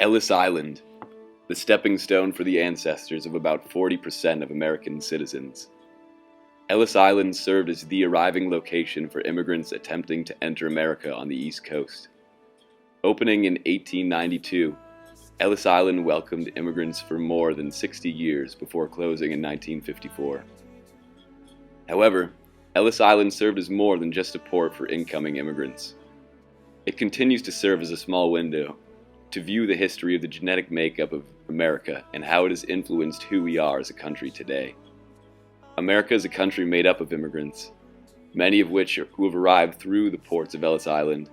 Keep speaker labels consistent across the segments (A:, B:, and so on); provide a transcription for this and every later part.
A: Ellis Island, the stepping stone for the ancestors of about 40% of American citizens. Ellis Island served as the arriving location for immigrants attempting to enter America on the East Coast. Opening in 1892, Ellis Island welcomed immigrants for more than 60 years before closing in 1954. However, Ellis Island served as more than just a port for incoming immigrants. It continues to serve as a small window to view the history of the genetic makeup of America and how it has influenced who we are as a country today. America is a country made up of immigrants, many of which who have arrived through the ports of Ellis Island.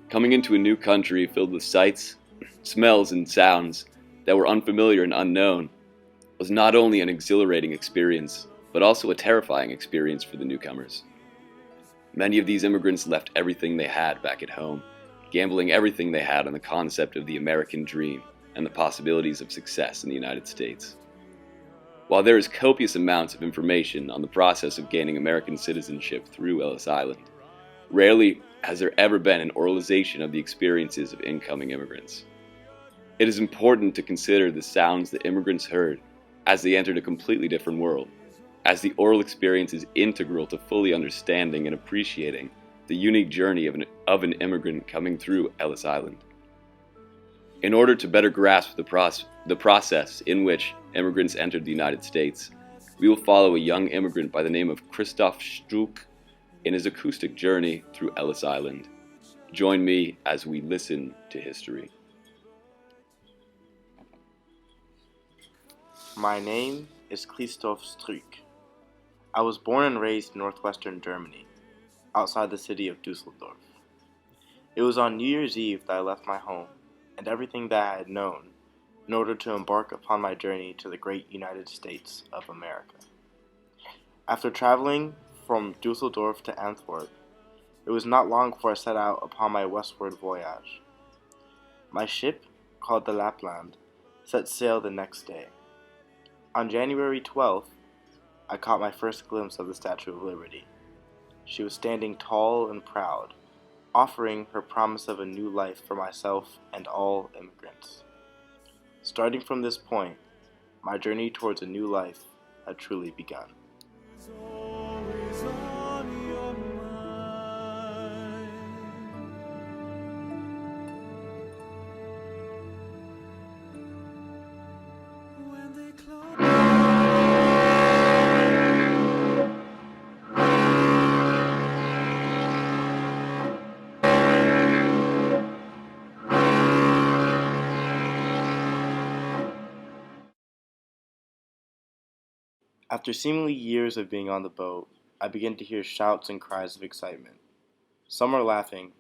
A: Coming into a new country filled with sights, smells, and sounds that were unfamiliar and unknown was not only an exhilarating experience, but also a terrifying experience for the newcomers. Many of these immigrants left everything they had back at home, gambling everything they had on the concept of the American dream and the possibilities of success in the United States. While there is copious amounts of information on the process of gaining American citizenship through Ellis Island, rarely has there ever been an oralization of the experiences of incoming immigrants. It is important to consider the sounds that immigrants heard as they entered a completely different world, as the oral experience is integral to fully understanding and appreciating the unique journey of an immigrant coming through Ellis Island. In order to better grasp the process in which immigrants entered the United States, we will follow a young immigrant by the name of Christoph Struck in his acoustic journey through Ellis Island. Join me as we listen to history.
B: My name is Christoph Struck. I was born and raised in northwestern Germany, outside the city of Dusseldorf. It was on New Year's Eve that I left my home and everything that I had known in order to embark upon my journey to the great United States of America. After traveling from Dusseldorf to Antwerp, it was not long before I set out upon my westward voyage. My ship, called the Lapland, set sail the next day. On January 12th, I caught my first glimpse of the Statue of Liberty. She was standing tall and proud, offering her promise of a new life for myself and all immigrants. Starting from this point, my journey towards a new life had truly begun. After seemingly years of being on the boat, I began to hear shouts and cries of excitement. Some are laughing,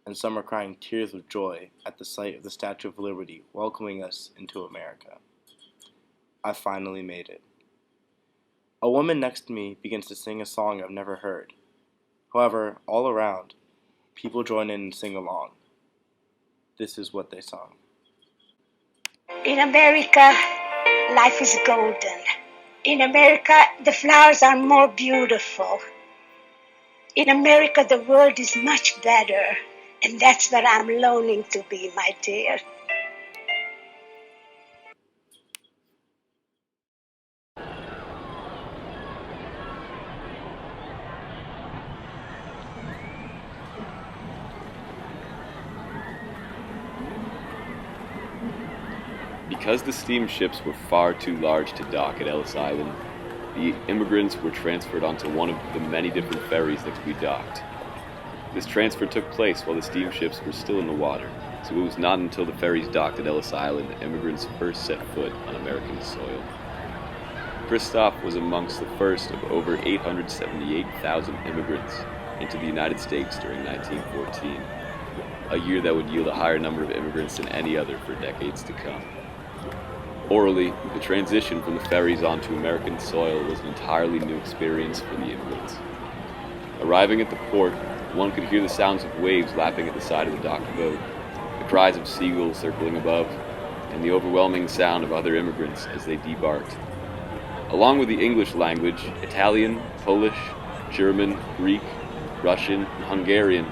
B: and some are crying tears of joy at the sight of the Statue of Liberty welcoming us into America. I finally made it. A woman next to me begins to sing a song I've never heard. However, all around, people join in and sing along. This is what they sung.
C: In America, life is golden. In America, the flowers are more beautiful. In America, the world is much better. And that's what I'm longing to be, my dear.
A: Because the steamships were far too large to dock at Ellis Island, the immigrants were transferred onto one of the many different ferries that could be docked. This transfer took place while the steamships were still in the water, so it was not until the ferries docked at Ellis Island that immigrants first set foot on American soil. Christoph was amongst the first of over 878,000 immigrants into the United States during 1914, a year that would yield a higher number of immigrants than any other for decades to come. Orally, the transition from the ferries onto American soil was an entirely new experience for the immigrants. Arriving at the port, one could hear the sounds of waves lapping at the side of the docked boat, the cries of seagulls circling above, and the overwhelming sound of other immigrants as they debarked. Along with the English language, Italian, Polish, German, Greek, Russian, and Hungarian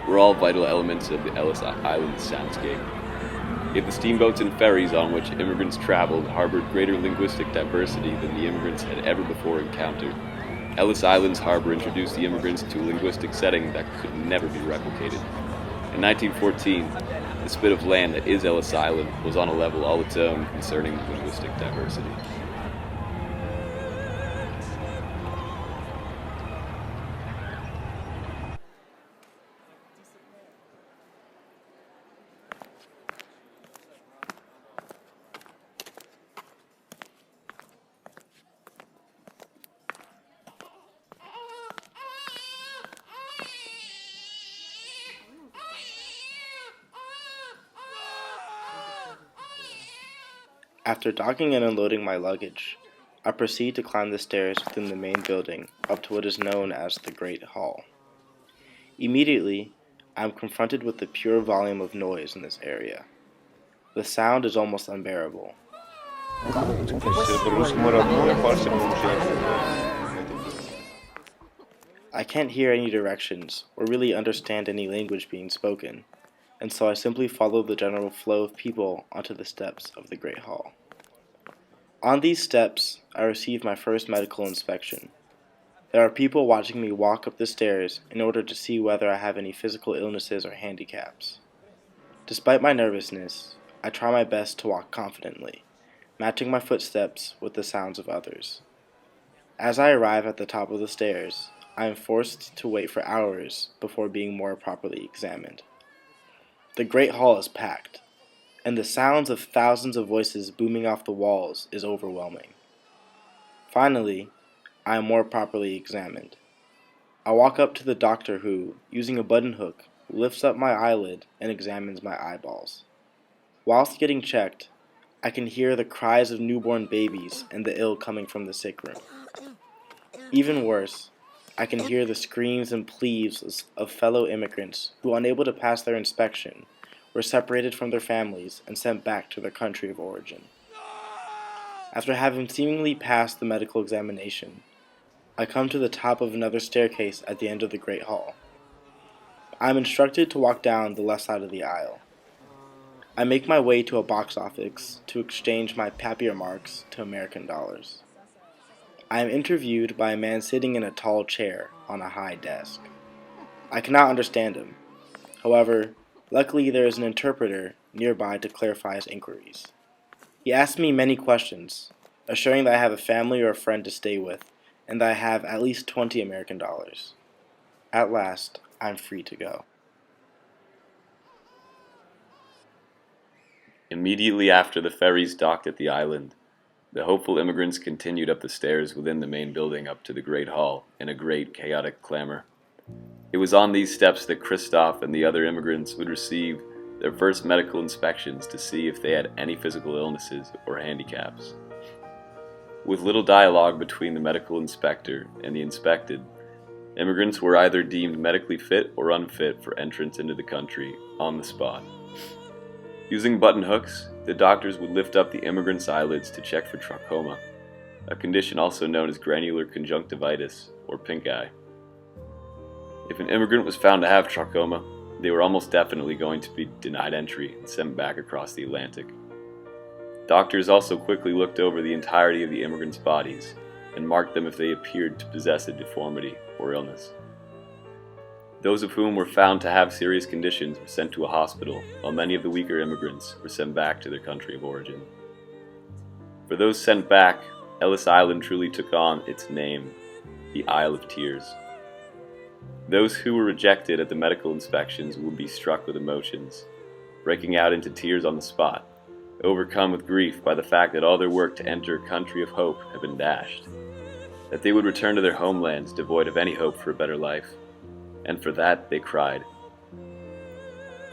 A: were all vital elements of the Ellis Island soundscape. If the steamboats and ferries on which immigrants traveled harbored greater linguistic diversity than the immigrants had ever before encountered, Ellis Island's harbor introduced the immigrants to a linguistic setting that could never be replicated. In 1914, the spit of land that is Ellis Island was on a level all its own concerning linguistic diversity.
B: After docking and unloading my luggage, I proceed to climb the stairs within the main building up to what is known as the Great Hall. Immediately, I am confronted with the pure volume of noise in this area. The sound is almost unbearable. I can't hear any directions or really understand any language being spoken, and so I simply follow the general flow of people onto the steps of the Great Hall. On these steps, I receive my first medical inspection. There are people watching me walk up the stairs in order to see whether I have any physical illnesses or handicaps. Despite my nervousness, I try my best to walk confidently, matching my footsteps with the sounds of others. As I arrive at the top of the stairs, I am forced to wait for hours before being more properly examined. The Great Hall is packed, and the sounds of thousands of voices booming off the walls is overwhelming. Finally, I am more properly examined. I walk up to the doctor who, using a button hook, lifts up my eyelid and examines my eyeballs. Whilst getting checked, I can hear the cries of newborn babies and the ill coming from the sick room. Even worse, I can hear the screams and pleas of fellow immigrants who, unable to pass their inspection, were separated from their families and sent back to their country of origin. After having seemingly passed the medical examination, I come to the top of another staircase at the end of the Great Hall. I am instructed to walk down the left side of the aisle. I make my way to a box office to exchange my papier marks to American dollars. I am interviewed by a man sitting in a tall chair on a high desk. I cannot understand him. However, luckily there is an interpreter nearby to clarify his inquiries. He asks me many questions, assuring that I have a family or a friend to stay with, and that I have at least 20 American dollars. At last, I'm free to go.
A: Immediately after the ferries docked at the island, the hopeful immigrants continued up the stairs within the main building up to the Great Hall in a great chaotic clamor. It was on these steps that Christoph and the other immigrants would receive their first medical inspections to see if they had any physical illnesses or handicaps. With little dialogue between the medical inspector and the inspected, immigrants were either deemed medically fit or unfit for entrance into the country on the spot. Using button hooks, the doctors would lift up the immigrants' eyelids to check for trachoma, a condition also known as granular conjunctivitis or pink eye. If an immigrant was found to have trachoma, they were almost definitely going to be denied entry and sent back across the Atlantic. Doctors also quickly looked over the entirety of the immigrants' bodies and marked them if they appeared to possess a deformity or illness. Those of whom were found to have serious conditions were sent to a hospital, while many of the weaker immigrants were sent back to their country of origin. For those sent back, Ellis Island truly took on its name, the Isle of Tears. Those who were rejected at the medical inspections would be struck with emotions, breaking out into tears on the spot, overcome with grief by the fact that all their work to enter a country of hope had been dashed, that they would return to their homelands devoid of any hope for a better life, and for that they cried.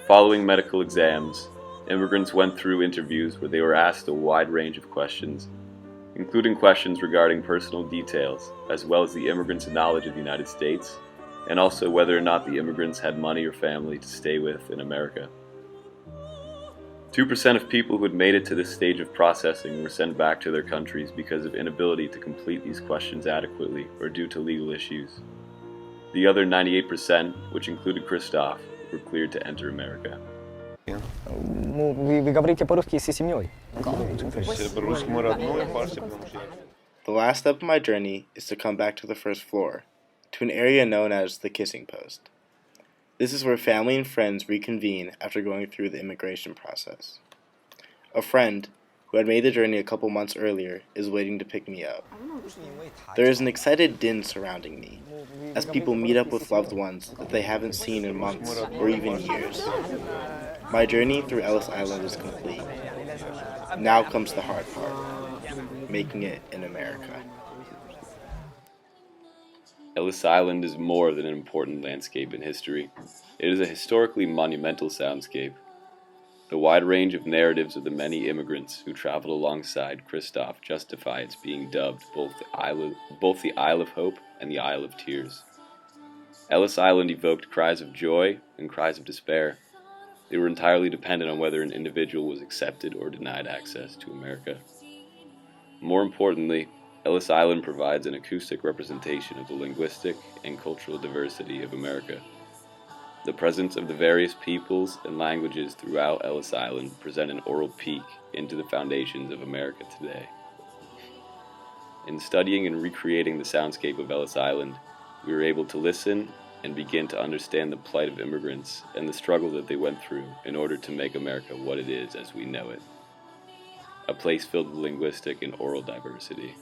A: Following medical exams, immigrants went through interviews where they were asked a wide range of questions, including questions regarding personal details, as well as the immigrants' knowledge of the United States, and also whether or not the immigrants had money or family to stay with in America. 2% of people who had made it to this stage of processing were sent back to their countries because of inability to complete these questions adequately or due to legal issues. The other 98%, which included Christoph, were cleared to enter America.
D: We вы говорите по-русски всей семьей?
B: The last step of my journey is to come back to the first floor, to an area known as the Kissing Post. This is where family and friends reconvene after going through the immigration process. A friend, who had made the journey a couple months earlier, is waiting to pick me up. There is an excited din surrounding me, as people meet up with loved ones that they haven't seen in months or even years. My journey through Ellis Island is complete. Now comes the hard part, making it in America.
A: Ellis Island is more than an important landscape in history. It is a historically monumental soundscape. The wide range of narratives of the many immigrants who traveled alongside Christoph justify its being dubbed both the Isle of Hope and the Isle of Tears. Ellis Island evoked cries of joy and cries of despair. They were entirely dependent on whether an individual was accepted or denied access to America. More importantly, Ellis Island provides an acoustic representation of the linguistic and cultural diversity of America. The presence of the various peoples and languages throughout Ellis Island present an oral peek into the foundations of America today. In studying and recreating the soundscape of Ellis Island, we were able to listen and begin to understand the plight of immigrants and the struggle that they went through in order to make America what it is as we know it. A place filled with linguistic and oral diversity.